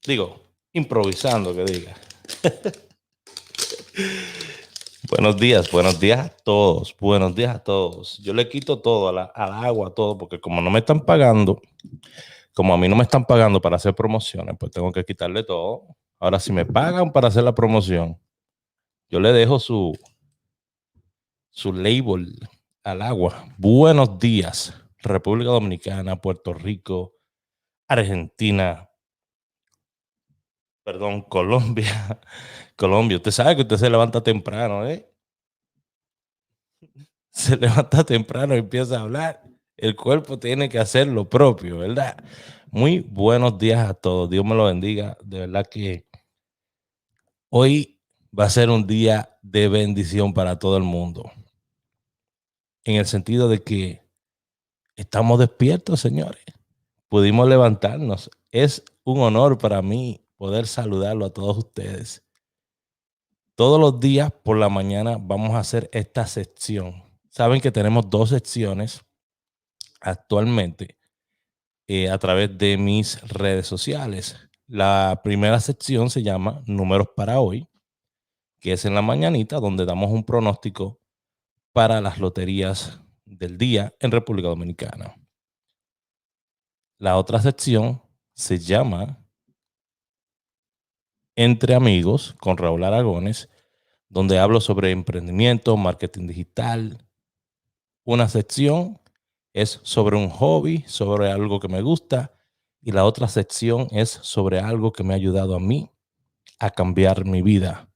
Digo, improvisando, que diga. Buenos días a todos, buenos días a todos. Yo le quito todo al agua, a todo, porque como no me están pagando, como a mí no me están pagando para hacer promociones, pues tengo que quitarle todo. Ahora, si me pagan para hacer la promoción, yo le dejo su label al agua. Buenos días, República Dominicana, Puerto Rico, Argentina, perdón, Colombia. Colombia, usted sabe que usted se levanta temprano, ¿eh? Se levanta temprano y empieza a hablar. El cuerpo tiene que hacer lo propio, ¿verdad? Muy buenos días a todos. Dios me lo bendiga. De verdad que hoy va a ser un día de bendición para todo el mundo. En el sentido de que estamos despiertos, señores. Pudimos levantarnos. Es un honor para mí poder saludarlo a todos ustedes. Todos los días por la mañana vamos a hacer esta sección. Saben que tenemos dos secciones actualmente a través de mis redes sociales. La primera sección se llama Números para hoy, que es en la mañanita donde damos un pronóstico para las loterías del día en República Dominicana. La otra sección se llama Entre Amigos con Raúl Aragones, donde hablo sobre emprendimiento, marketing digital. Una sección es sobre un hobby, sobre algo que me gusta, y la otra sección es sobre algo que me ha ayudado a mí a cambiar mi vida,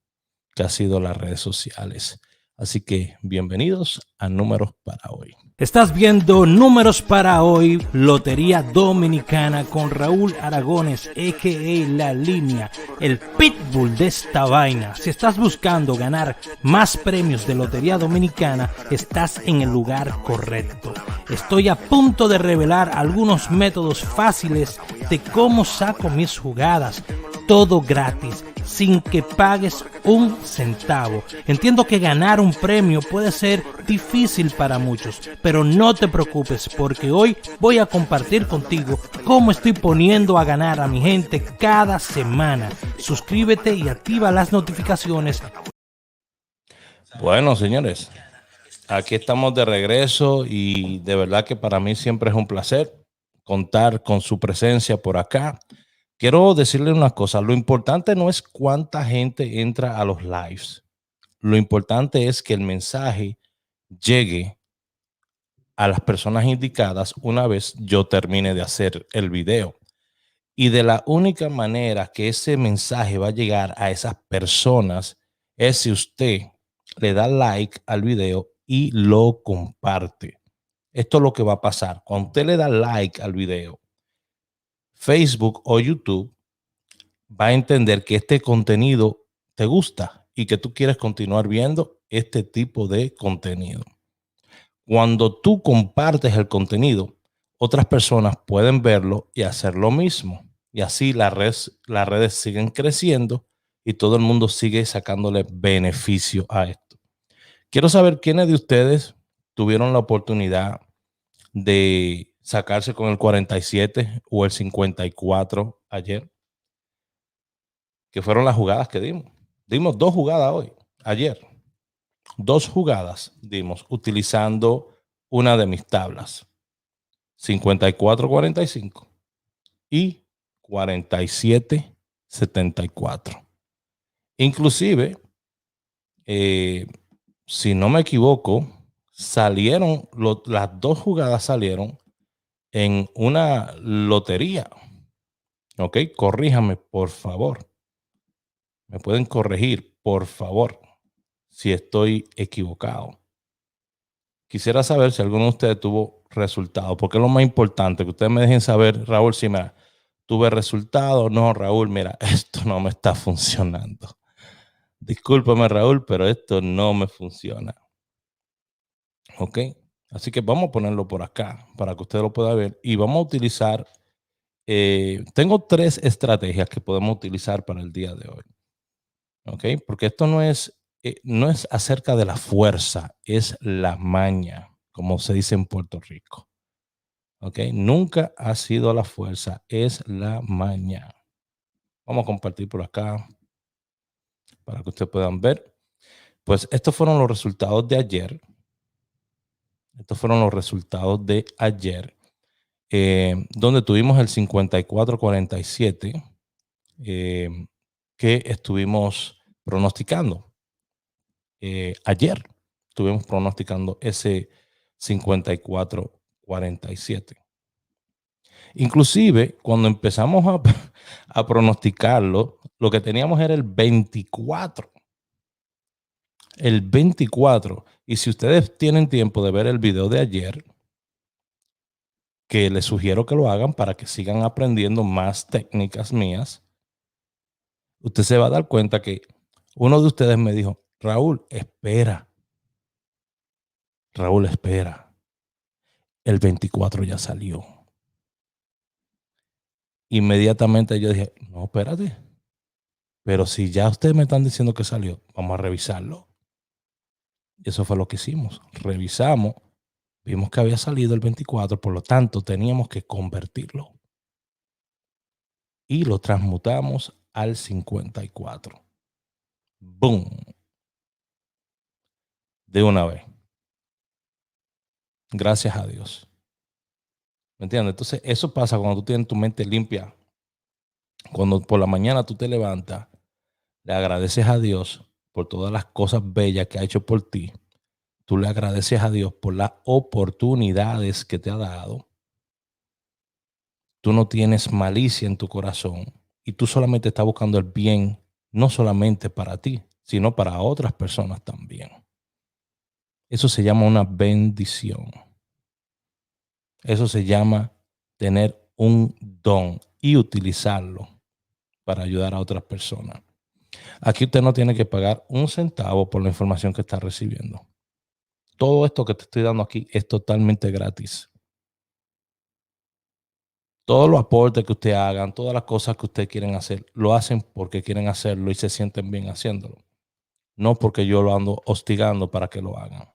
que ha sido las redes sociales. Así que bienvenidos a Números para hoy. Estás viendo Números para hoy, Lotería Dominicana con Raúl Aragones, a.k.a. La Línea, el pitbull de esta vaina. Si estás buscando ganar más premios de Lotería Dominicana, estás en el lugar correcto. Estoy a punto de revelar algunos métodos fáciles de cómo saco mis jugadas. Todo gratis, sin que pagues un centavo. Entiendo que ganar un premio puede ser difícil para muchos, pero no te preocupes porque hoy voy a compartir contigo cómo estoy poniendo a ganar a mi gente cada semana. Suscríbete y activa las notificaciones. Bueno, señores, aquí estamos de regreso y de verdad que para mí siempre es un placer contar con su presencia por acá. Quiero decirle una cosa, lo importante no es cuánta gente entra a los lives. Lo importante es que el mensaje llegue a las personas indicadas una vez yo termine de hacer el video. Y de la única manera que ese mensaje va a llegar a esas personas es si usted le da like al video y lo comparte. Esto es lo que va a pasar. Cuando usted le da like al video, Facebook o YouTube va a entender que este contenido te gusta y que tú quieres continuar viendo este tipo de contenido. Cuando tú compartes el contenido, otras personas pueden verlo y hacer lo mismo. Y así las redes siguen creciendo y todo el mundo sigue sacándole beneficio a esto. Quiero saber quiénes de ustedes tuvieron la oportunidad de sacarse con el 47 o el 54 ayer, que fueron las jugadas que dimos. Dimos dos jugadas hoy, ayer. Dos jugadas dimos utilizando una de mis tablas. 54-45 y 47-74. Inclusive, si no me equivoco, las dos jugadas salieron en una lotería. Ok, corríjame, por favor. Me pueden corregir, por favor, si estoy equivocado. Quisiera saber si alguno de ustedes tuvo resultados, porque es lo más importante, que ustedes me dejen saber, Raúl, si me tuve resultados. No, Raúl, mira, esto no me está funcionando. Discúlpame, Raúl, pero esto no me funciona. Ok, así que vamos a ponerlo por acá para que usted lo pueda ver y vamos a utilizar, tengo tres estrategias que podemos utilizar para el día de hoy. Ok, porque esto no es acerca de la fuerza, es la maña, como se dice en Puerto Rico. Ok, nunca ha sido la fuerza, es la maña. Vamos a compartir por acá para que ustedes puedan ver. Pues estos fueron los resultados de ayer. Estos fueron los resultados de ayer, donde tuvimos el 54-47 que estuvimos pronosticando. Ayer estuvimos pronosticando ese 54-47. Inclusive, cuando empezamos a pronosticarlo, lo que teníamos era el 24. El 24. Y si ustedes tienen tiempo de ver el video de ayer, que les sugiero que lo hagan para que sigan aprendiendo más técnicas mías, usted se va a dar cuenta que uno de ustedes me dijo, Raúl, espera. Raúl, espera. El 24 ya salió. Inmediatamente yo dije, no, espérate. Pero si ya ustedes me están diciendo que salió, vamos a revisarlo. Y eso fue lo que hicimos. Revisamos, vimos que había salido el 24, por lo tanto teníamos que convertirlo. Y lo transmutamos al 54. ¡Boom! De una vez. Gracias a Dios. ¿Me entiendes? Entonces, eso pasa cuando tú tienes tu mente limpia. Cuando por la mañana tú te levantas, le agradeces a Dios por todas las cosas bellas que ha hecho por ti. Tú le agradeces a Dios por las oportunidades que te ha dado. Tú no tienes malicia en tu corazón y tú solamente estás buscando el bien, no solamente para ti, sino para otras personas también. Eso se llama una bendición. Eso se llama tener un don y utilizarlo para ayudar a otras personas. Aquí usted no tiene que pagar un centavo por la información que está recibiendo. Todo esto que te estoy dando aquí es totalmente gratis. Todos los aportes que usted hagan, todas las cosas que ustedes quieren hacer, lo hacen porque quieren hacerlo y se sienten bien haciéndolo. No porque yo lo ando hostigando para que lo hagan.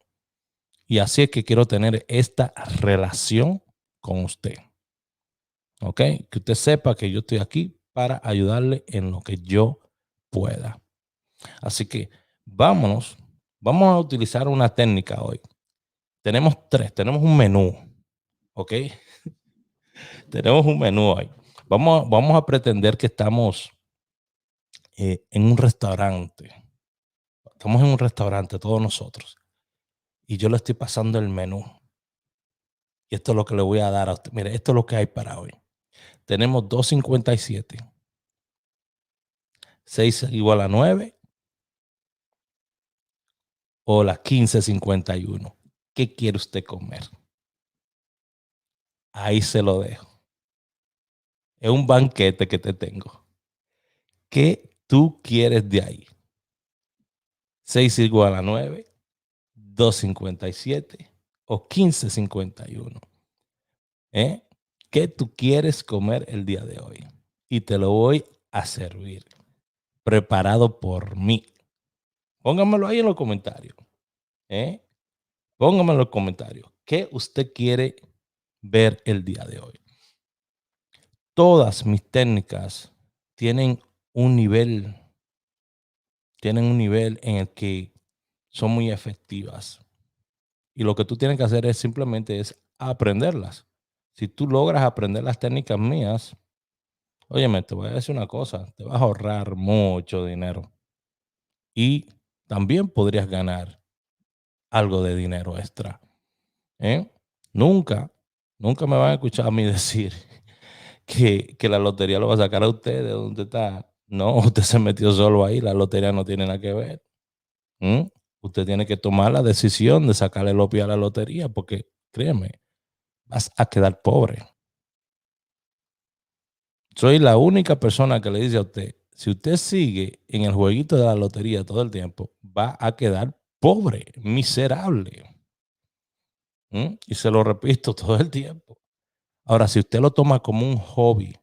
Y así es que quiero tener esta relación con usted. ¿Ok? Que usted sepa que yo estoy aquí para ayudarle en lo que yo pueda. Así que vamos a utilizar una técnica hoy. Tenemos tenemos un menú. ¿Ok? Tenemos un menú hoy. Vamos a pretender que estamos en un restaurante. Estamos en un restaurante todos nosotros. Y yo le estoy pasando el menú. Y esto es lo que le voy a dar a usted. Mire, esto es lo que hay para hoy. Tenemos 2.57. 6 igual a 9. O las 15.51. ¿Qué quiere usted comer? Ahí se lo dejo. Es un banquete que te tengo. ¿Qué tú quieres de ahí? 6 igual a 9, 2.57 o 15.51. ¿Qué tú quieres comer el día de hoy? Y te lo voy a servir. Preparado por mí. Póngamelo ahí en los comentarios. Póngamelo en los comentarios. ¿Qué usted quiere ver el día de hoy? Todas mis técnicas tienen un nivel en el que son muy efectivas. Y lo que tú tienes que hacer es simplemente aprenderlas. Si tú logras aprender las técnicas mías, óyeme, te voy a decir una cosa, te vas a ahorrar mucho dinero. Y también podrías ganar algo de dinero extra. Nunca me van a escuchar a mí decir que la lotería lo va a sacar a usted de donde está. No, usted se metió solo ahí, la lotería no tiene nada que ver. Usted tiene que tomar la decisión de sacarle el opio a la lotería porque, créeme, vas a quedar pobre. Soy la única persona que le dice a usted, si usted sigue en el jueguito de la lotería todo el tiempo, va a quedar pobre, miserable. Y se lo repito todo el tiempo. Ahora, si usted lo toma como un hobby,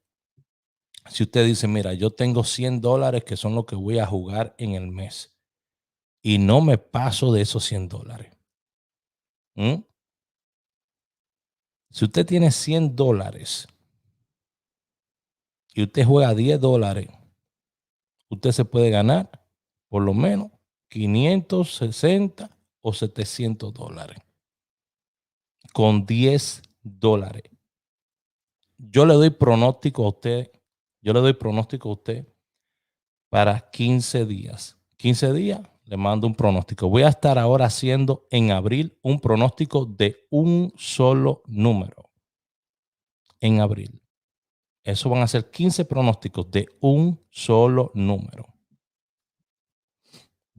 si usted dice, mira, yo tengo $100 que son lo que voy a jugar en el mes y no me paso de esos $100. Si usted tiene $100 y usted juega $10 usted se puede ganar por lo menos 560 o 700 dólares con $10. Yo le doy pronóstico a usted. Yo le doy pronóstico a usted para 15 días. 15 días le mando un pronóstico. Voy a estar ahora haciendo en abril un pronóstico de un solo número. En abril. Eso van a ser 15 pronósticos de un solo número.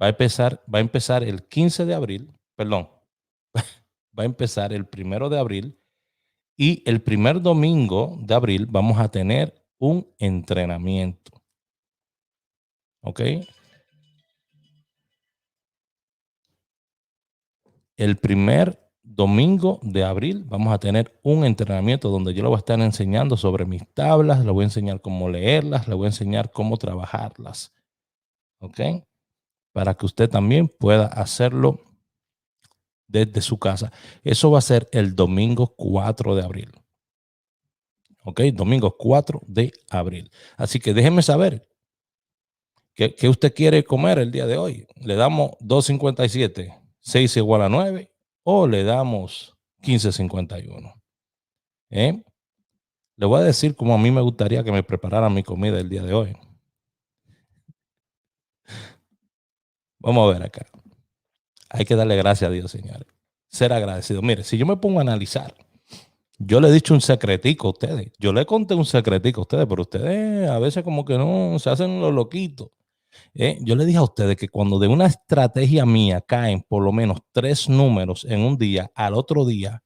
Va a empezar el 15 de abril, perdón, va a empezar el 1 de abril y el primer domingo de abril vamos a tener un entrenamiento. ¿Ok? El primer domingo de abril vamos a tener un entrenamiento donde yo le voy a estar enseñando sobre mis tablas, le voy a enseñar cómo leerlas, le voy a enseñar cómo trabajarlas. ¿Ok? Para que usted también pueda hacerlo desde su casa. Eso va a ser el domingo 4 de abril. ¿Ok? Domingo 4 de abril. Así que déjeme saber qué usted quiere comer el día de hoy. ¿Le damos 2.57, 6 igual a 9 o le damos 15.51? Le voy a decir cómo a mí me gustaría que me prepararan mi comida el día de hoy. Vamos a ver acá. Hay que darle gracias a Dios, señores. Ser agradecido. Mire, si yo me pongo a analizar, yo le he dicho un secretico a ustedes. Yo le conté un secretico a ustedes, pero ustedes a veces como que no se hacen los loquitos. Yo le dije a ustedes que cuando de una estrategia mía caen por lo menos 3 números en un día, al otro día,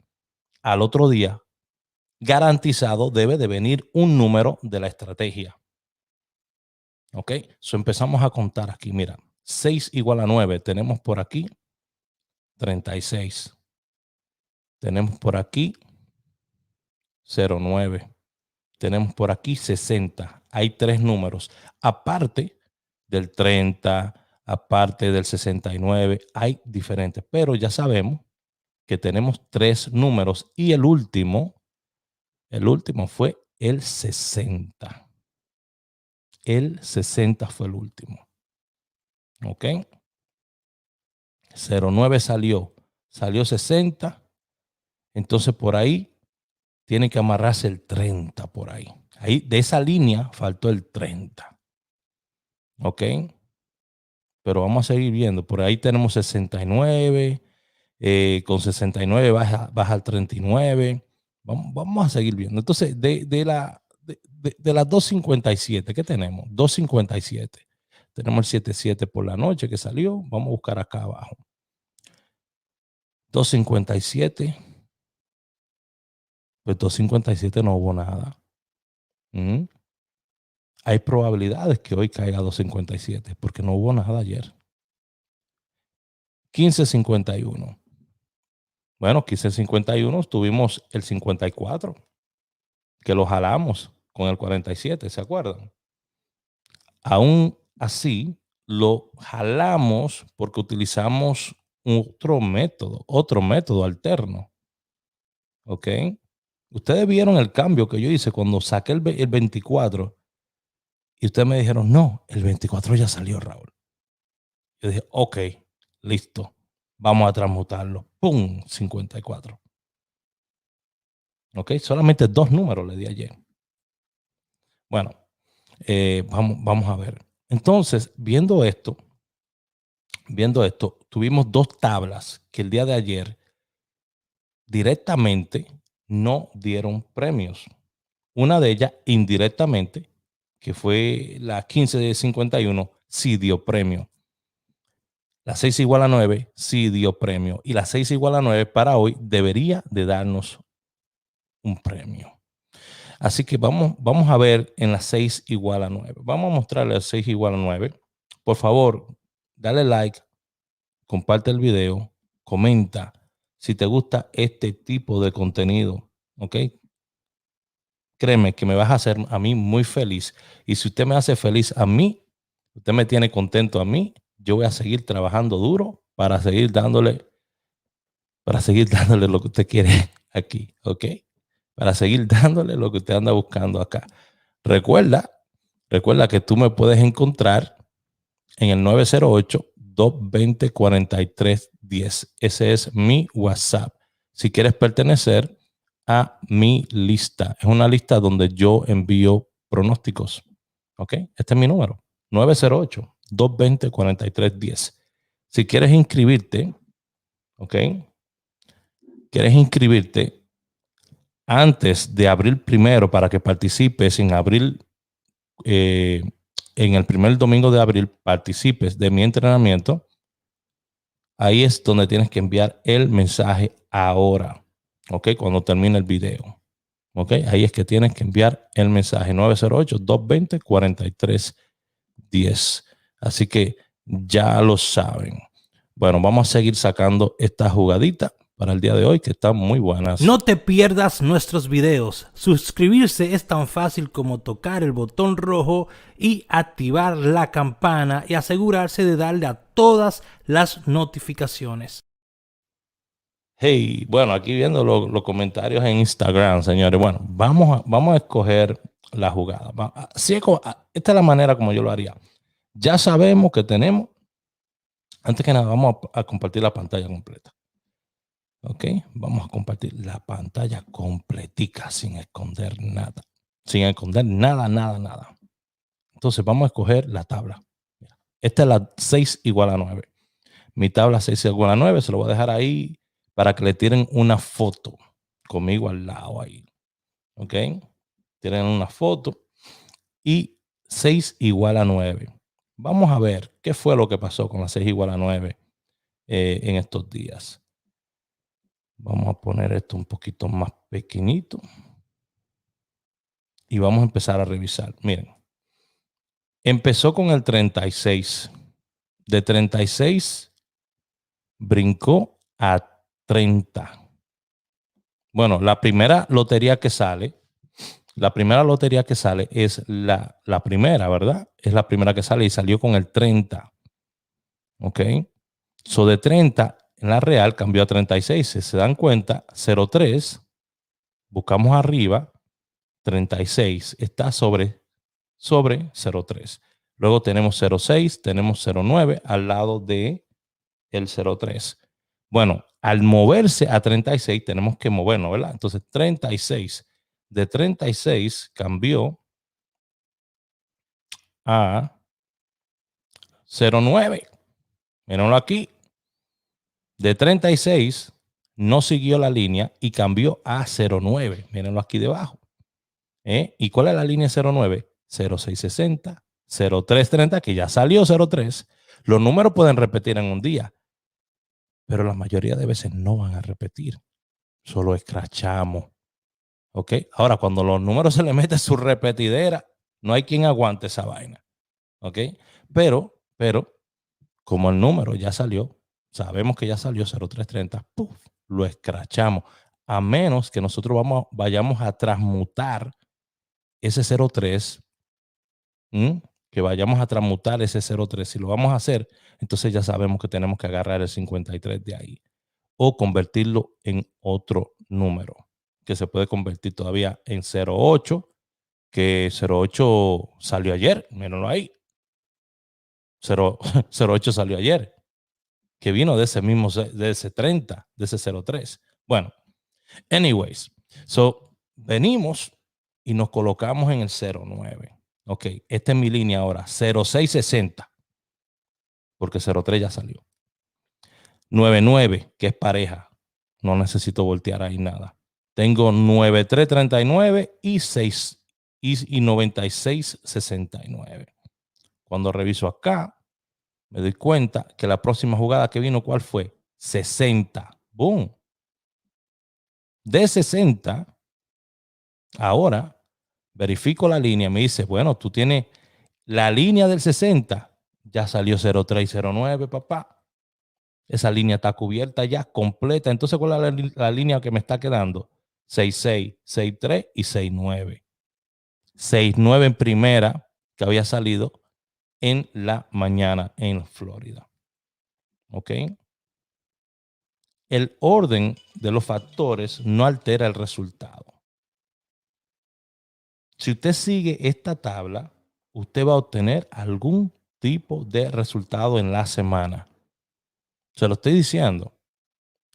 garantizado debe de venir un número de la estrategia. Ok, so empezamos a contar aquí. Mira, 6 igual a 9. Tenemos por aquí 36. Tenemos por aquí 09. Tenemos por aquí 60. Hay 3 números. Aparte del 30, aparte del 69, hay diferentes. Pero ya sabemos que tenemos 3 números y el último fue el 60. El 60 fue el último. ¿Ok? 09 salió 60. Entonces por ahí tiene que amarrarse el 30 por ahí. Ahí de esa línea faltó el 30. ¿Ok? Pero vamos a seguir viendo. Por ahí tenemos 69. Con 69 baja al 39. Vamos a seguir viendo. Entonces, de las 2.57, ¿qué tenemos? 2.57. Tenemos el 77 por la noche que salió. Vamos a buscar acá abajo. 2.57. Pues 2.57 no hubo nada. Hay probabilidades que hoy caiga 2.57 porque no hubo nada ayer. 15.51. Bueno, 15.51 tuvimos el 54 que lo jalamos con el 47, ¿se acuerdan? Aún así, lo jalamos porque utilizamos otro método alterno. ¿Ok? Ustedes vieron el cambio que yo hice cuando saqué el 24 y ustedes me dijeron, no, el 24 ya salió, Raúl. Yo dije, ok, listo, vamos a transmutarlo. ¡Pum! 54. ¿Ok? Solamente 2 números le di ayer. Bueno, vamos a ver. Entonces, viendo esto, tuvimos 2 tablas que el día de ayer directamente no dieron premios. Una de ellas indirectamente, que fue la 15 de 51, sí dio premio. La 6 igual a 9 sí dio premio. Y la 6 igual a 9 para hoy debería de darnos un premio. Así que vamos a ver en la 6 igual a 9. Vamos a mostrarle la 6 igual a 9. Por favor, dale like, comparte el video, comenta si te gusta este tipo de contenido. ¿Ok? Créeme que me vas a hacer a mí muy feliz. Y si usted me hace feliz a mí, usted me tiene contento a mí, yo voy a seguir trabajando duro para seguir dándole lo que usted quiere aquí, ¿ok? Para seguir dándole lo que usted anda buscando acá. Recuerda que tú me puedes encontrar en el 908-220-4310. Ese es mi WhatsApp. Si quieres pertenecer a mi lista, es una lista donde yo envío pronósticos. ¿Ok? Este es mi número, 908-220-4310. Si quieres inscribirte, ¿ok? ¿Quieres inscribirte antes de abril primero para que participes en abril? En el primer domingo de abril participes de mi entrenamiento. Ahí es donde tienes que enviar el mensaje ahora, ¿ok? Cuando termine el video, ¿ok? Ahí es que tienes que enviar el mensaje 908-220-4310. Así que ya lo saben. Bueno, vamos a seguir sacando esta jugadita para el día de hoy que están muy buenas. No te pierdas nuestros videos. Suscribirse es tan fácil como tocar el botón rojo y activar la campana y asegurarse de darle a todas las notificaciones. Hey, bueno, aquí viendo los comentarios en Instagram, señores. Bueno, vamos a escoger la jugada. Esta es la manera como yo lo haría. Ya sabemos que tenemos. Antes que nada, vamos a compartir la pantalla completa. Ok, vamos a compartir la pantalla completica sin esconder nada. Sin esconder nada, nada, nada. Entonces vamos a escoger la tabla. Esta es la 6 igual a 9. Mi tabla 6 igual a 9. Se lo voy a dejar ahí para que le tiren una foto conmigo al lado ahí. Ok, tienen una foto y 6 igual a 9. Vamos a ver qué fue lo que pasó con la 6 igual a 9 en estos días. Vamos a poner esto un poquito más pequeñito. Y vamos a empezar a revisar. Miren. Empezó con el 36. De 36 brincó a 30. Bueno, la primera lotería que sale es la primera, ¿verdad? Es la primera que sale y salió con el 30. ¿Ok? So de 30 en la real cambió a 36. Si se dan cuenta, 03, buscamos arriba, 36 está sobre 03. Luego tenemos 06, tenemos 09 al lado de el 03. Bueno, al moverse a 36 tenemos que movernos, ¿verdad? Entonces 36, de 36 cambió a 09. Mírenlo aquí. De 36 no siguió la línea y cambió a 09. Mírenlo aquí debajo. ¿Y cuál es la línea 09? 0660, 0330, que ya salió 03. Los números pueden repetir en un día, pero la mayoría de veces no van a repetir. Solo escrachamos. ¿Ok? Ahora, cuando los números se le mete su repetidera, no hay quien aguante esa vaina. ¿Ok? Pero, como el número ya salió, sabemos que ya salió 0330, ¡puf! Lo escrachamos. A menos que nosotros vayamos a transmutar ese 03, que vayamos a transmutar ese 03. Si lo vamos a hacer, entonces ya sabemos que tenemos que agarrar el 53 de ahí o convertirlo en otro número que se puede convertir todavía en 08, que 08 salió ayer, mírenlo ahí. 08 salió ayer, que vino de ese mismo, de ese 30, de ese 03. Bueno, anyways, so venimos y nos colocamos en el 09. Ok, esta es mi línea ahora, 0660, porque 03 ya salió. 99, que es pareja, no necesito voltear ahí nada. Tengo 9339 y 6 y 9669. Cuando reviso acá, me doy cuenta que la próxima jugada que vino, ¿cuál fue? 60. Boom. De 60, ahora verifico la línea. Me dice, bueno, tú tienes la línea del 60. Ya salió 03 y 09, papá. Esa línea está cubierta ya, completa. Entonces, ¿cuál es la línea que me está quedando? 66, 63 y 69. 69 en primera, que había salido en la mañana en Florida. ¿Ok? El orden de los factores no altera el resultado. Si usted sigue esta tabla, usted va a obtener algún tipo de resultado en la semana. Se lo estoy diciendo.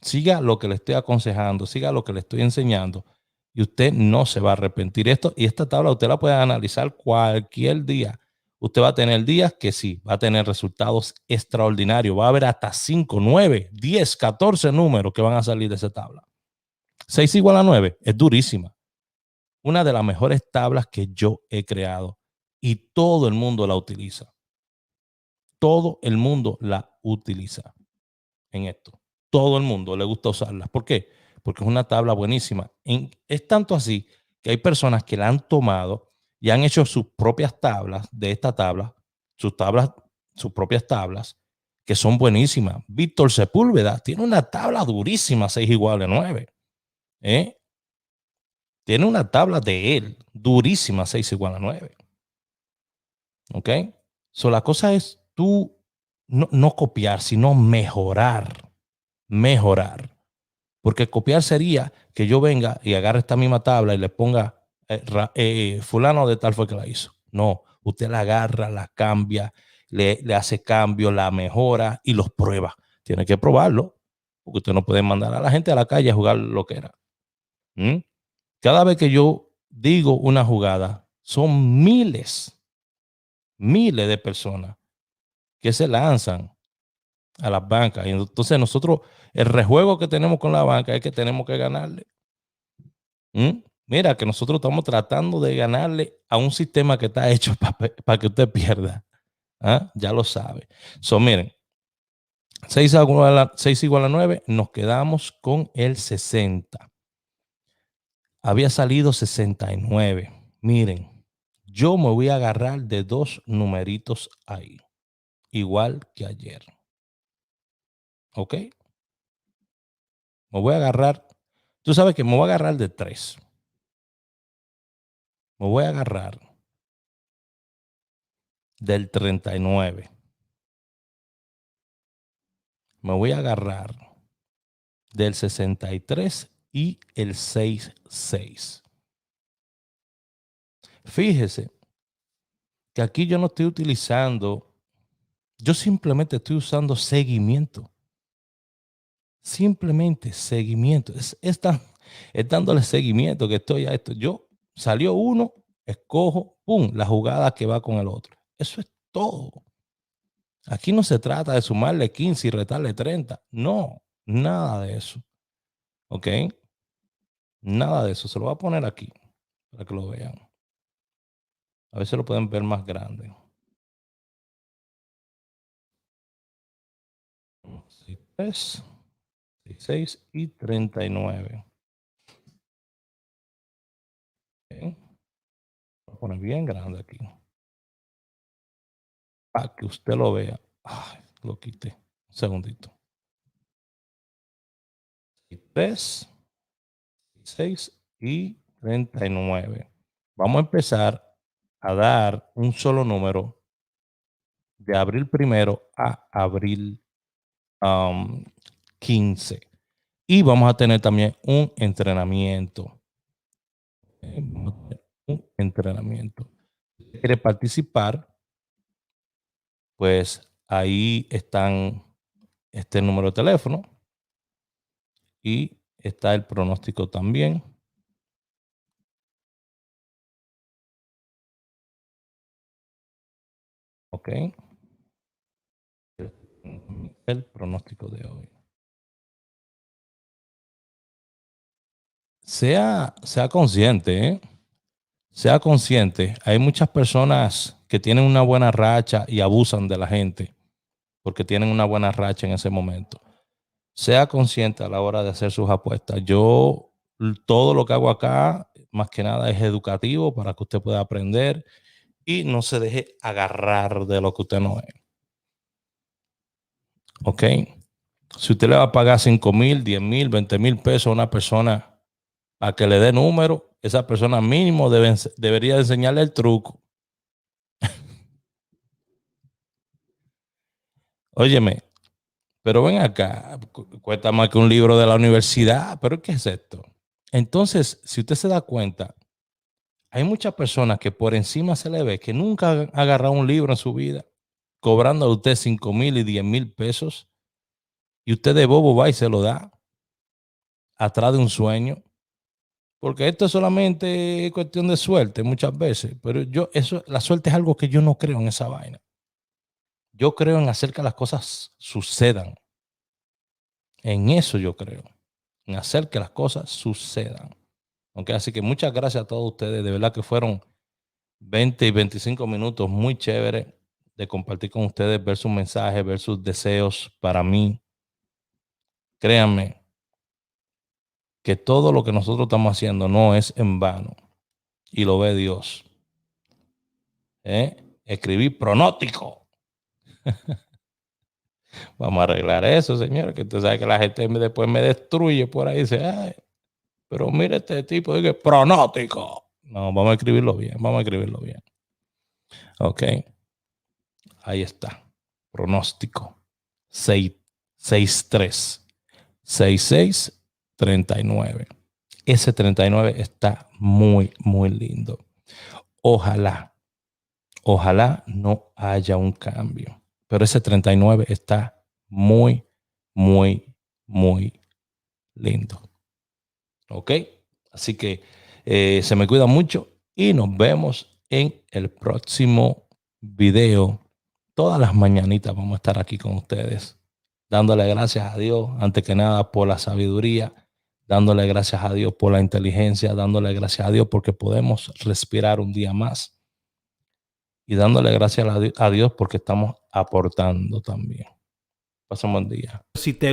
Siga lo que le estoy aconsejando, siga lo que le estoy enseñando y usted no se va a arrepentir. Y esta tabla usted la puede analizar cualquier día. Usted va a tener días que sí, va a tener resultados extraordinarios. Va a haber hasta 5, 9, 10, 14 números que van a salir de esa tabla. 6 igual a 9 es durísima. Una de las mejores tablas que yo he creado y todo el mundo la utiliza. Todo el mundo la utiliza en esto. Todo el mundo le gusta usarlas. ¿Por qué? Porque es una tabla buenísima. Es tanto así que hay personas que la han tomado y han hecho sus propias tablas de esta tabla, sus propias tablas, que son buenísimas. Víctor Sepúlveda tiene una tabla durísima, 6 igual a 9. Tiene una tabla de él, durísima, 6 igual a 9. ¿Ok? So, la cosa es tú no copiar, sino mejorar. Mejorar. Porque copiar sería que yo venga y agarre esta misma tabla y le ponga fulano de tal fue que la hizo. No, usted la agarra, la cambia, le hace cambio, la mejora y los prueba. Tiene que probarlo, porque usted no puede mandar a la gente a la calle a jugar lo que era. Cada vez que yo digo una jugada, son miles de personas que se lanzan a las bancas. Y entonces nosotros, el rejuego que tenemos con la banca es que tenemos que ganarle. Mira, que nosotros estamos tratando de ganarle a un sistema que está hecho para que usted pierda. Ya lo sabe. Miren, 6 igual a 9, nos quedamos con el 60. Había salido 69. Miren, yo me voy a agarrar de 2 numeritos ahí, igual que ayer. ¿Ok? Me voy a agarrar, tú sabes que me voy a agarrar de 3. Me voy a agarrar del 39. Me voy a agarrar del 63 y el 66. Fíjese que aquí yo no estoy utilizando, yo simplemente estoy usando seguimiento. Simplemente seguimiento. Es dándole seguimiento que estoy a esto. Yo salió uno, escojo, pum, la jugada que va con el otro. Eso es todo. Aquí no se trata de sumarle 15 y retarle 30. No, nada de eso. ¿Ok? Nada de eso. Se lo voy a poner aquí para que lo vean. A ver si lo pueden ver más grande. 3, 16 y 39. Okay. Lo voy a poner bien grande aquí. Para que usted lo vea. Ay, lo quité. Un segundito. 3, 16 y 39. Vamos a empezar a dar un solo número de abril 1 a abril 15. Y vamos a tener también un entrenamiento. Un entrenamiento. Si usted quiere participar, pues ahí están este número de teléfono y está el pronóstico también. Ok. El pronóstico de hoy. Sea consciente, ¿eh? Sea consciente. Hay muchas personas que tienen una buena racha y abusan de la gente porque tienen una buena racha en ese momento. Sea consciente a la hora de hacer sus apuestas. Yo todo lo que hago acá, más que nada, es educativo para que usted pueda aprender y no se deje agarrar de lo que usted no es. ¿Ok? Si usted le va a pagar 5,000, 10,000, 20,000 pesos a una persona a que le dé número, esa persona mínimo debería enseñarle el truco. Óyeme, pero ven acá, cuesta más que un libro de la universidad, pero ¿qué es esto? Entonces, si usted se da cuenta, hay muchas personas que por encima se le ve que nunca han agarrado un libro en su vida. cobrando a usted 5,000 y 10,000 pesos y usted de bobo va y se lo da atrás de un sueño. Porque esto es solamente cuestión de suerte muchas veces, pero la suerte es algo que yo no creo en esa vaina. Yo creo en hacer que las cosas sucedan. En eso yo creo, en hacer que las cosas sucedan. Okay, así que muchas gracias a todos ustedes. De verdad que fueron 20 y 25 minutos muy chéveres de compartir con ustedes, ver sus mensajes, ver sus deseos para mí. Créanme que todo lo que nosotros estamos haciendo no es en vano y lo ve Dios. Escribí pronóstico. Vamos a arreglar eso, señores, que usted sabe que la gente después me destruye por ahí y dice, ay, pero mire este tipo, dice pronóstico. No, vamos a escribirlo bien, vamos a escribirlo bien. Ok. Ahí está. Pronóstico. 663 6639. Ese 39 está muy, muy lindo. Ojalá no haya un cambio. Pero ese 39 está muy, muy, muy lindo. ¿Ok? Así que se me cuida mucho y nos vemos en el próximo video. Todas las mañanitas vamos a estar aquí con ustedes, dándole gracias a Dios, antes que nada, por la sabiduría, dándole gracias a Dios por la inteligencia, dándole gracias a Dios porque podemos respirar un día más y dándole gracias a Dios porque estamos aportando también. Pasen buen día. Si te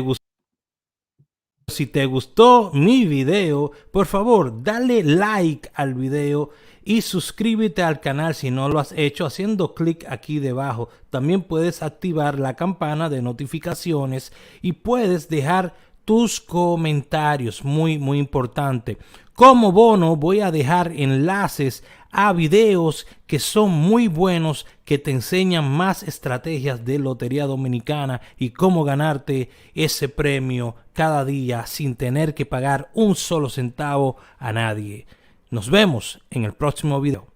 gustó mi video, por favor, dale like al video y suscríbete al canal si no lo has hecho haciendo clic aquí debajo. También puedes activar la campana de notificaciones y puedes dejar tus comentarios, muy importante. Como bono voy a dejar enlaces a videos que son muy buenos, que te enseñan más estrategias de Lotería Dominicana y cómo ganarte ese premio cada día sin tener que pagar un solo centavo a nadie. Nos vemos en el próximo video.